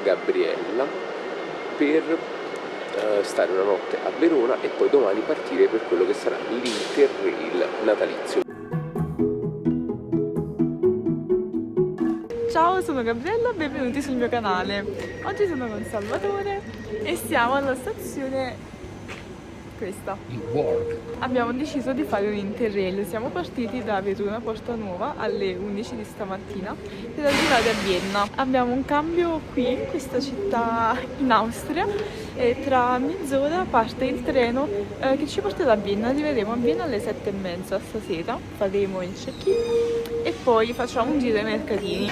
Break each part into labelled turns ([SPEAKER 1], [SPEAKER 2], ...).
[SPEAKER 1] Gabriella per stare una notte a Verona e poi domani partire per quello che sarà l'Interrail natalizio.
[SPEAKER 2] Ciao, sono Gabriella, benvenuti sul mio canale. Oggi sono con Salvatore e siamo alla stazione questa.
[SPEAKER 1] Il Work.
[SPEAKER 2] Abbiamo deciso di fare un Interrail. Siamo partiti da Verona Porta Nuova alle 11 di stamattina per arrivare a Vienna. Abbiamo un cambio qui in questa città in Austria e tra mezz'ora parte il treno che ci porterà a Vienna. Arriveremo a Vienna alle 7:30 stasera, faremo il check-in e poi facciamo un giro ai mercatini.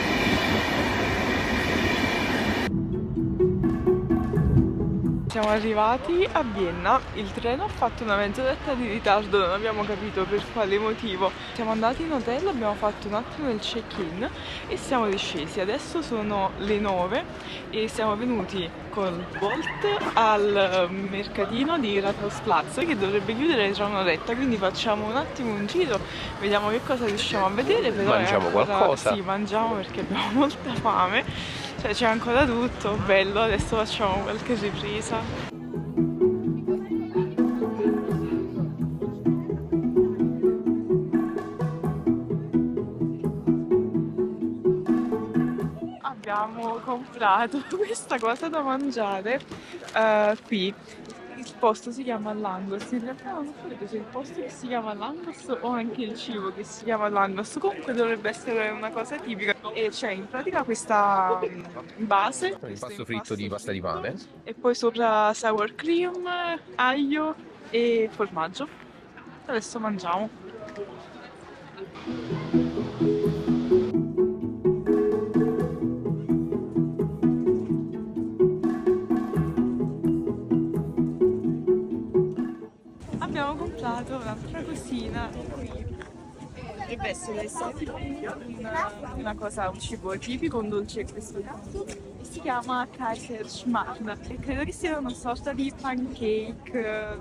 [SPEAKER 2] Siamo arrivati a Vienna, il treno ha fatto una mezz'oretta di ritardo, non abbiamo capito per quale motivo. Siamo andati in hotel, abbiamo fatto un attimo il check-in e siamo riscesi. Adesso sono le 9 e siamo venuti col Bolt al mercatino di Rathausplatz che dovrebbe chiudere tra un'oretta, quindi facciamo un attimo un giro, vediamo che cosa riusciamo a vedere. Però
[SPEAKER 1] mangiamo qualcosa?
[SPEAKER 2] Sì, mangiamo perché abbiamo molta fame. Cioè c'è ancora tutto, bello, adesso facciamo qualche ripresa. Abbiamo comprato questa cosa da mangiare qui. Il posto si chiama Langos, in realtà non so se il posto che si chiama Langos o anche il cibo che si chiama Langos, comunque dovrebbe essere una cosa tipica e c'è in pratica questa base,
[SPEAKER 1] Un impasto fritto di pasta di pane.
[SPEAKER 2] e poi sopra sour cream, aglio e formaggio. Adesso mangiamo. Abbiamo comprato un'altra cosina qui. Dovrebbe essere una cosa, un cibo tipico, un dolce questo e si chiama Kaiserschmarrn e credo che sia una sorta di pancake,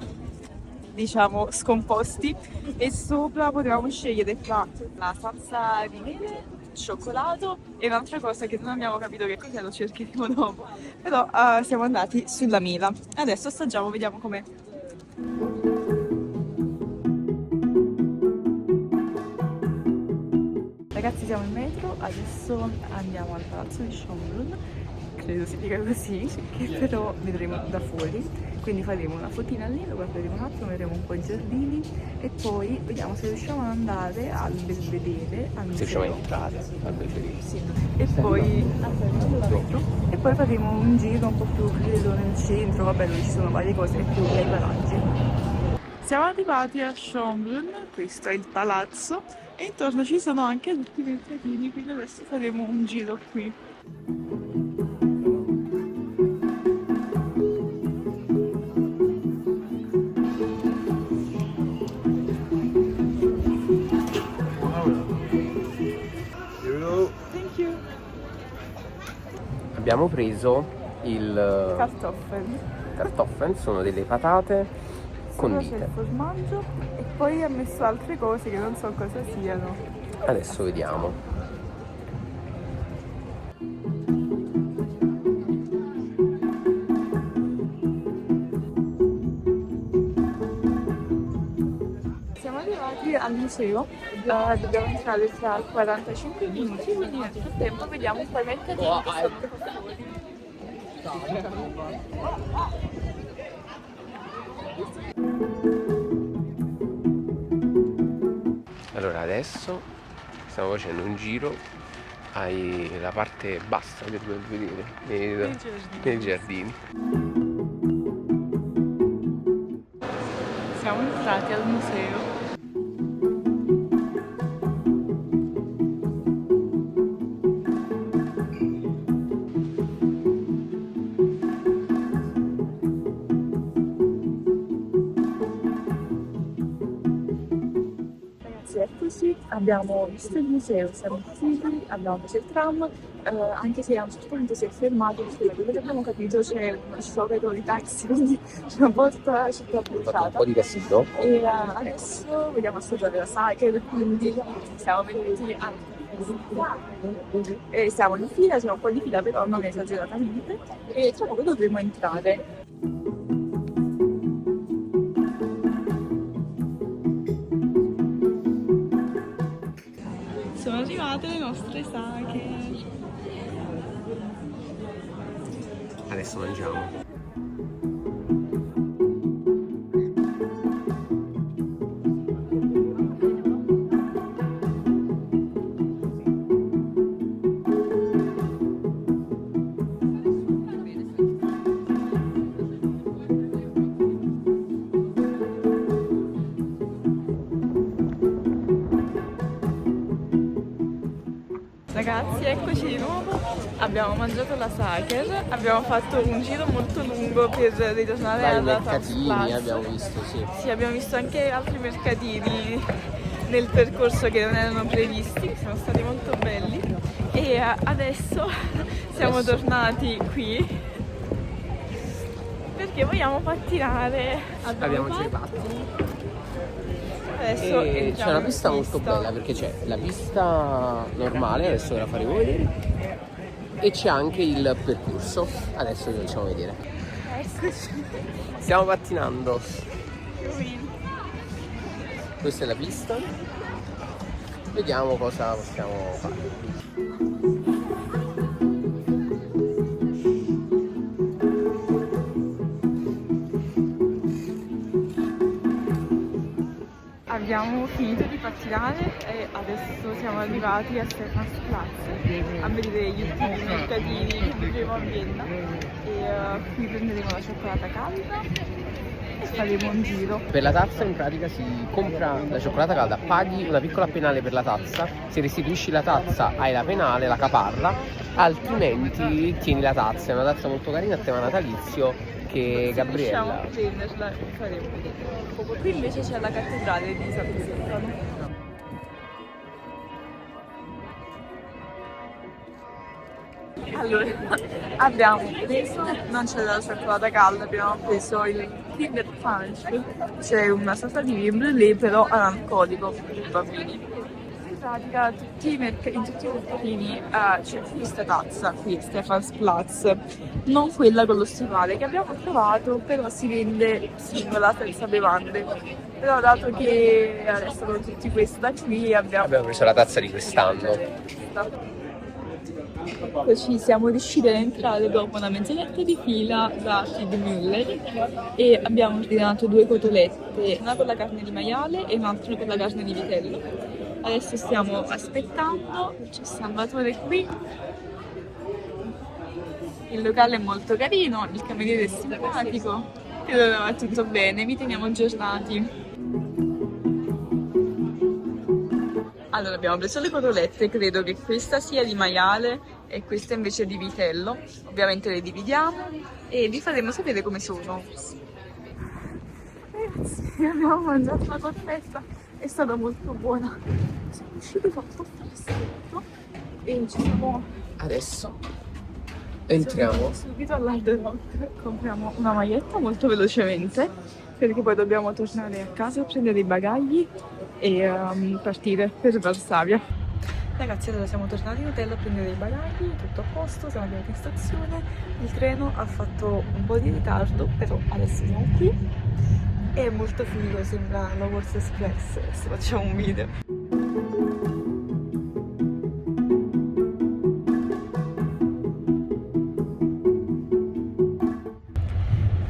[SPEAKER 2] diciamo, scomposti e sopra potevamo scegliere tra la salsa di mele, cioccolato e un'altra cosa che non abbiamo capito che cos'è, lo cercheremo dopo, però siamo andati sulla mela. Adesso assaggiamo, vediamo com'è. Ragazzi, siamo in metro, adesso andiamo al palazzo di Schönbrunn, credo si dica così, che però vedremo da fuori, quindi faremo una fotina lì, lo guarderemo un attimo, vedremo un po' i giardini e poi vediamo se riusciamo ad andare al Belvedere, al museo.
[SPEAKER 1] Se riusciamo a entrare al Belvedere.
[SPEAKER 2] Sì. E poi faremo un giro un po' più, credo, nel centro, vabbè, dove ci sono varie cose più nei paraggi. Siamo arrivati a Schönbrunn, questo è il palazzo e intorno ci sono anche tutti i mercatini, quindi adesso faremo un giro qui. Thank you.
[SPEAKER 1] Abbiamo preso il Kartoffeln, sono delle patate condite.
[SPEAKER 2] C'è il formaggio e poi ha messo altre cose che non so cosa siano.
[SPEAKER 1] Adesso vediamo.
[SPEAKER 2] Siamo arrivati al museo, dobbiamo entrare tra 45 minuti, quindi nel frattempo vediamo un po' i mercatini che sono fuori.
[SPEAKER 1] Allora adesso stiamo facendo un giro alla parte bassa del Belvedere, nei giardini.
[SPEAKER 2] Siamo entrati al museo. Eccoci, abbiamo visto il museo, siamo usciti, abbiamo preso il tram, anche se a un certo punto si è fermato perché da quello che abbiamo capito c'è uno sciopero di taxi, quindi c'è un po' tutta la città
[SPEAKER 1] Ho fatto un
[SPEAKER 2] bloccata.
[SPEAKER 1] po' di casino.
[SPEAKER 2] E adesso vogliamo assaggiare la Sacher, quindi siamo venuti a E siamo in fila, siamo un po' di fila, però non esageratamente, e tra poco dovremo entrare. Sono arrivate le nostre sake.
[SPEAKER 1] Adesso mangiamo.
[SPEAKER 2] Ragazzi, eccoci di nuovo, abbiamo mangiato la Sacher, abbiamo fatto un giro molto lungo per ritornare
[SPEAKER 1] Vari
[SPEAKER 2] alla
[SPEAKER 1] mercatini
[SPEAKER 2] Tanz Plus.
[SPEAKER 1] abbiamo visto, sì.
[SPEAKER 2] Sì, abbiamo visto anche altri mercatini nel percorso che non erano previsti, che sono stati molto belli, e adesso siamo tornati qui perché vogliamo pattinare.
[SPEAKER 1] Abbiamo già i pattini.
[SPEAKER 2] Adesso
[SPEAKER 1] E c'è una
[SPEAKER 2] in
[SPEAKER 1] pista molto bella perché c'è la pista normale, adesso ve la faremo vedere, e c'è anche il percorso, adesso vi facciamo vedere.
[SPEAKER 2] Eccoci.
[SPEAKER 1] Stiamo pattinando, questa è la pista, vediamo cosa possiamo fare.
[SPEAKER 2] Abbiamo finito di pattinare e adesso siamo arrivati a Stephan's Platz a vedere gli ultimi mercatini che vedremo a Vienna, e qui prenderemo la cioccolata calda e faremo un giro.
[SPEAKER 1] Per la tazza in pratica si compra la cioccolata calda, paghi una piccola penale per la tazza, se restituisci la tazza hai la penale, la caparra, altrimenti tieni la tazza, è una tazza molto carina a tema natalizio che Gabriella...
[SPEAKER 2] Se riusciamo a prenderla faremo vedere. Qui invece c'è la cattedrale di San Stefano. Allora, abbiamo preso, non c'è la cioccolata calda, abbiamo preso il Kinder Punch, c'è una sorta di crème brûlée però analcolico per i bambini. In pratica in tutti i mercatini c'è questa tazza qui, Stephan's Platz, non quella con lo stivale che abbiamo trovato, però si vende singola senza bevande. Però dato che adesso sono tutti questa qui
[SPEAKER 1] Abbiamo preso la tazza di quest'anno.
[SPEAKER 2] Ci siamo riusciti ad entrare dopo una mezz'oretta di fila da Kid Müller e abbiamo ordinato 2 cotolette, una con la carne di maiale e un'altra con la carne di vitello. Adesso stiamo aspettando, c'è Salvatore qui. Il locale è molto carino, il cameriere è simpatico, credo va tutto bene, vi teniamo aggiornati. Allora, abbiamo preso le cotolette, credo che questa sia di maiale e questa invece di vitello. Ovviamente le dividiamo e vi faremo sapere come sono. Ragazzi, abbiamo mangiato la cotoletta, è stata molto buona. Siamo usciti fatto fresco e ci siamo...
[SPEAKER 1] Adesso entriamo.
[SPEAKER 2] Subito all'Hard Rock, compriamo una maglietta molto velocemente perché poi dobbiamo tornare a casa a prendere i bagagli e partire per Varsavia. Ragazzi, allora siamo tornati in hotel a prendere i bagagli, tutto a posto, siamo arrivati in stazione, il treno ha fatto un po' di ritardo, però adesso siamo qui, è molto figo, sembra l'Hogwarts Express, adesso facciamo un video.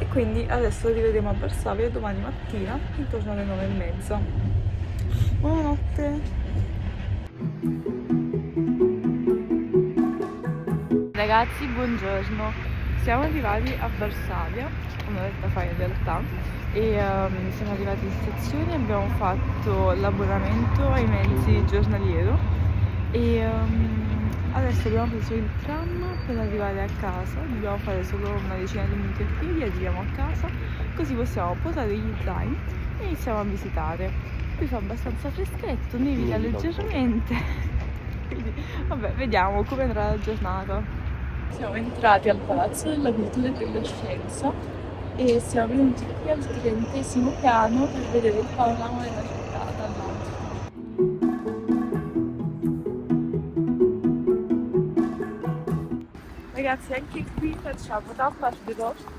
[SPEAKER 2] Quindi adesso arriveremo a Varsavia domani mattina intorno alle 9:30. Buonanotte! Ragazzi, buongiorno! Siamo arrivati a Varsavia, un'oretta fa in realtà, e siamo arrivati in stazione, abbiamo fatto l'abbonamento ai mezzi giornaliero e adesso abbiamo preso il tram per arrivare a casa, dobbiamo fare solo una decina di minuti a piedi, arriviamo a casa, così possiamo posare gli zaini e iniziamo a visitare. Qui fa abbastanza freschetto, nevica leggermente, quindi vabbè, vediamo come andrà la giornata. Siamo entrati al Palazzo della Cultura e della Scienza e siamo venuti qui al 30° piano per vedere il panorama della città dall'alto. ragazzi, anche qui facciamo tappa al deporto.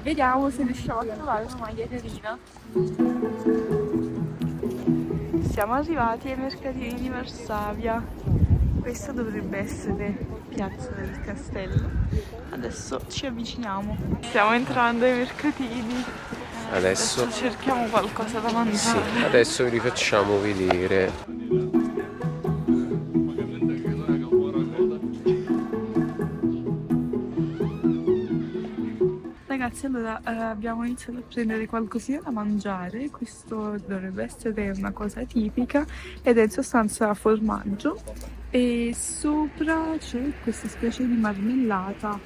[SPEAKER 2] Vediamo se riusciamo a trovare una maglia carina. Siamo arrivati ai mercatini di Varsavia. Questa dovrebbe essere Piazza del Castello. Adesso ci avviciniamo. Stiamo entrando ai mercatini. Adesso cerchiamo qualcosa da mangiare.
[SPEAKER 1] Sì, adesso vi facciamo vedere.
[SPEAKER 2] Ragazzi, allora abbiamo iniziato a prendere qualcosina da mangiare. Questo dovrebbe essere una cosa tipica ed è in sostanza formaggio. E sopra c'è questa specie di marmellata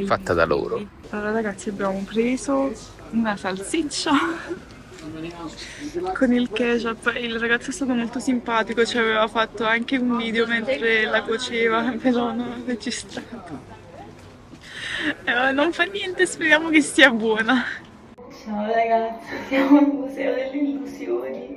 [SPEAKER 1] Fatta da loro.
[SPEAKER 2] Allora ragazzi, abbiamo preso una salsiccia con il ketchup. Il ragazzo è stato molto simpatico, ci aveva fatto anche un video mentre la cuoceva, però non ho registrato. Non fa niente, speriamo che sia buona. Ciao ragazzi, siamo al Museo delle Illusioni.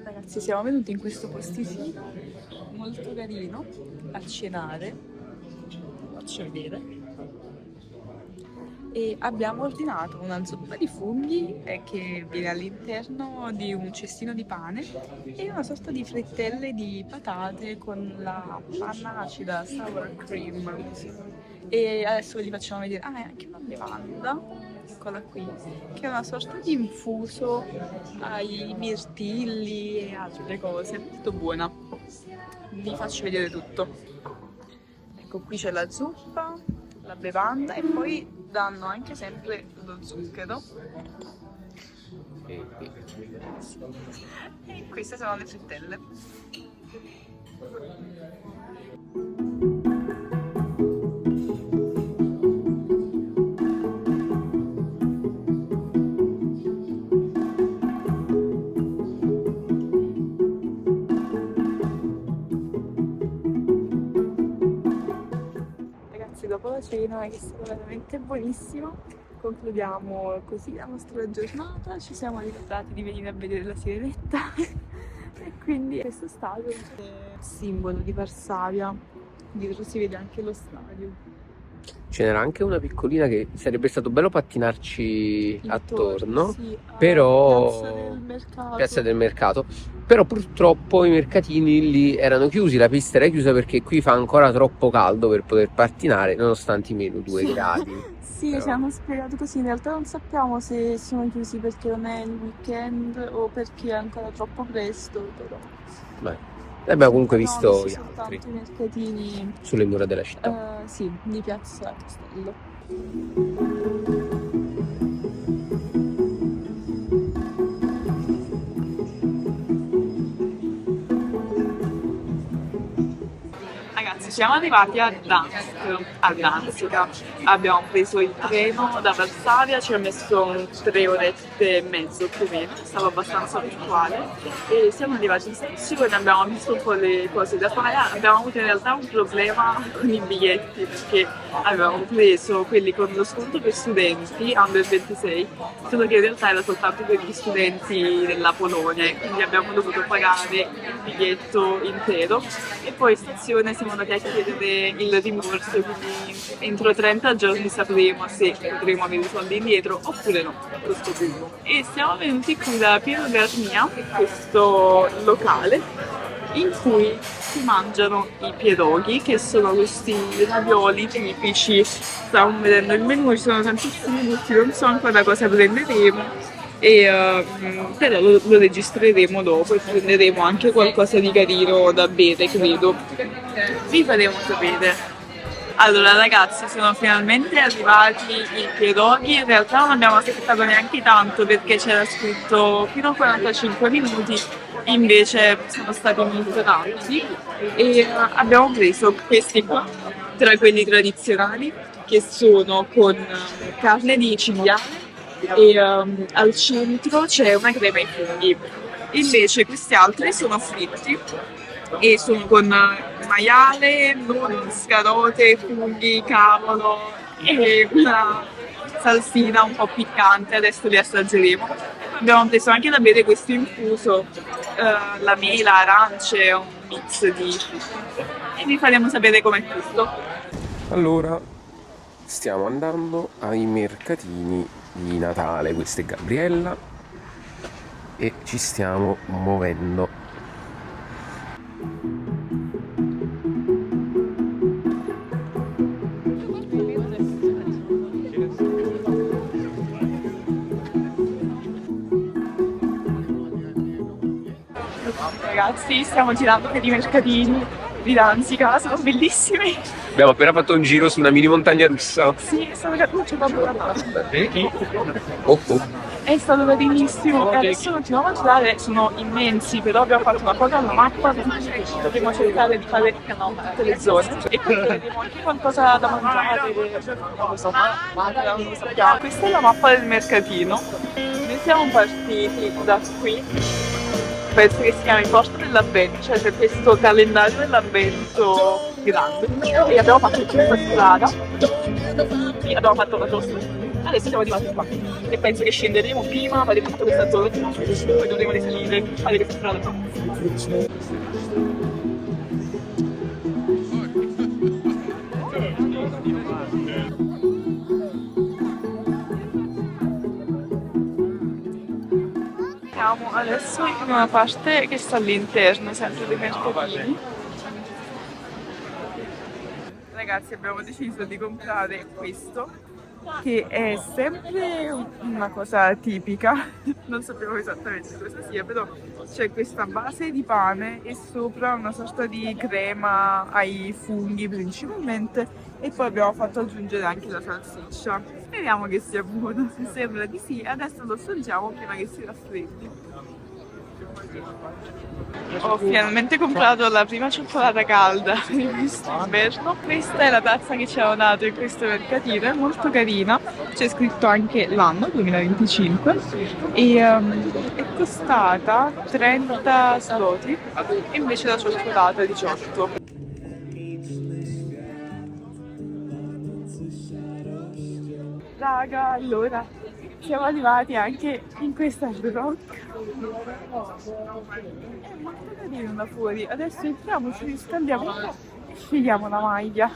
[SPEAKER 2] Ragazzi, siamo venuti in questo posticino molto carino a cenare. Faccio vedere. E abbiamo ordinato una zuppa di funghi che viene all'interno di un cestino di pane e una sorta di frittelle di patate con la panna acida sour cream. E adesso ve li facciamo vedere. Ah, è anche una bevanda, eccola qui, che è una sorta di infuso ai mirtilli e altre cose, molto buona. Vi faccio vedere tutto. Ecco, qui c'è la zuppa, la bevanda e poi danno anche sempre lo zucchero. E queste sono le frittelle. Dopo la cena, che è stata veramente buonissima, concludiamo così la nostra giornata. Ci siamo ricordati di venire a vedere la sirenetta e quindi questo stadio è il simbolo di Varsavia. Dietro si vede anche lo stadio.
[SPEAKER 1] Ce n'era anche una piccolina che sarebbe stato bello pattinarci attorno,
[SPEAKER 2] sì,
[SPEAKER 1] però
[SPEAKER 2] Piazza del Mercato.
[SPEAKER 1] Però purtroppo i mercatini lì erano chiusi, la pista era chiusa perché qui fa ancora troppo caldo per poter pattinare nonostante i meno 2 gradi.
[SPEAKER 2] Sì,
[SPEAKER 1] Però
[SPEAKER 2] ci hanno spiegato così, in realtà non sappiamo se sono chiusi perché non è il weekend o perché è ancora troppo presto, però
[SPEAKER 1] beh, abbiamo comunque visto gli
[SPEAKER 2] soltanto
[SPEAKER 1] altri
[SPEAKER 2] i mercatini
[SPEAKER 1] sulle mura della città.
[SPEAKER 2] sì, di Piazza Castello. Ragazzi, siamo arrivati a Danzica. Abbiamo preso il treno da Varsavia, ci ha messo 3 orette e mezzo più o meno, stava abbastanza puntuale e siamo arrivati in stazione, abbiamo visto un po' le cose da fare. Abbiamo avuto in realtà un problema con i biglietti perché avevamo preso quelli con lo sconto per studenti under 26, solo che in realtà era soltanto per gli studenti della Polonia e quindi abbiamo dovuto pagare il biglietto intero e poi in stazione siamo andati a chiedere il rimborso, quindi entro 30 giorni sapremo se potremo avere i soldi indietro oppure no, lo scopriremo. E siamo venuti qui da Piero Garnia, questo locale in cui si mangiano i pieroghi, che sono questi ravioli tipici. Stiamo vedendo il menù, ci sono tantissimi gusti, non so ancora cosa prenderemo. Però lo registreremo dopo e prenderemo anche qualcosa di carino da bere, credo. Vi faremo sapere. Allora ragazzi, sono finalmente arrivati i pieroghi, in realtà non abbiamo aspettato neanche tanto perché c'era scritto fino a 45 minuti, invece sono stati molto tanti e abbiamo preso questi qua, tra quelli tradizionali, che sono con carne di cinghiale e al centro c'è una crema ai funghi. Invece questi altri sono fritti e sono con maiale, noodles, carote, funghi, cavolo e una salsina un po' piccante, adesso li assaggeremo. Abbiamo preso anche da bere questo infuso, la mela, arance, un mix di frutti e vi faremo sapere com'è tutto.
[SPEAKER 1] Allora, stiamo andando ai mercatini di Natale. Questa è Gabriella e ci stiamo muovendo.
[SPEAKER 2] Ragazzi, stiamo girando per i mercatini di Danzica, sono bellissimi.
[SPEAKER 1] Abbiamo appena fatto un giro su una mini montagna russa.
[SPEAKER 2] Sì, sono caduto da
[SPEAKER 1] Oh, oh.
[SPEAKER 2] È stato bellissimo e adesso continuiamo a girare, sono immensi, però abbiamo fatto una cosa alla mappa, dobbiamo cercare di fare tutte le zone e poi vedremo anche qualcosa da mangiare, non lo so, non lo sappiamo. Questa è la mappa del mercatino, noi siamo partiti da qui, penso che si chiami Porta dell'Avvento, cioè c'è questo calendario dell'Avvento grande e abbiamo fatto tutta la strada, sì, abbiamo fatto la tosta. Adesso siamo arrivati qua e penso che scenderemo prima, faremo tutta questa zona, poi dovremo risalire, fare questa strada qua. Siamo adesso in una parte che sta all'interno, sempre dei mercatini. Ragazzi, abbiamo deciso di comprare questo, che è sempre una cosa tipica, non sappiamo esattamente cosa sia, però c'è questa base di pane e sopra una sorta di crema ai funghi principalmente e poi abbiamo fatto aggiungere anche la salsiccia. Speriamo che sia buono, sembra di sì, adesso lo assaggiamo prima che si raffreddi. Ho finalmente comprato la prima cioccolata calda di questo inverno. Questa è la tazza che ci hanno dato in questo mercatino, è molto carina, c'è scritto anche l'anno 2025 e è costata 30 zloty e invece la cioccolata 18. Raga, allora siamo arrivati anche in questa rock. È molto carino da fuori. Adesso entriamo, ci riscaldiamo un po' e scegliamo la maglia.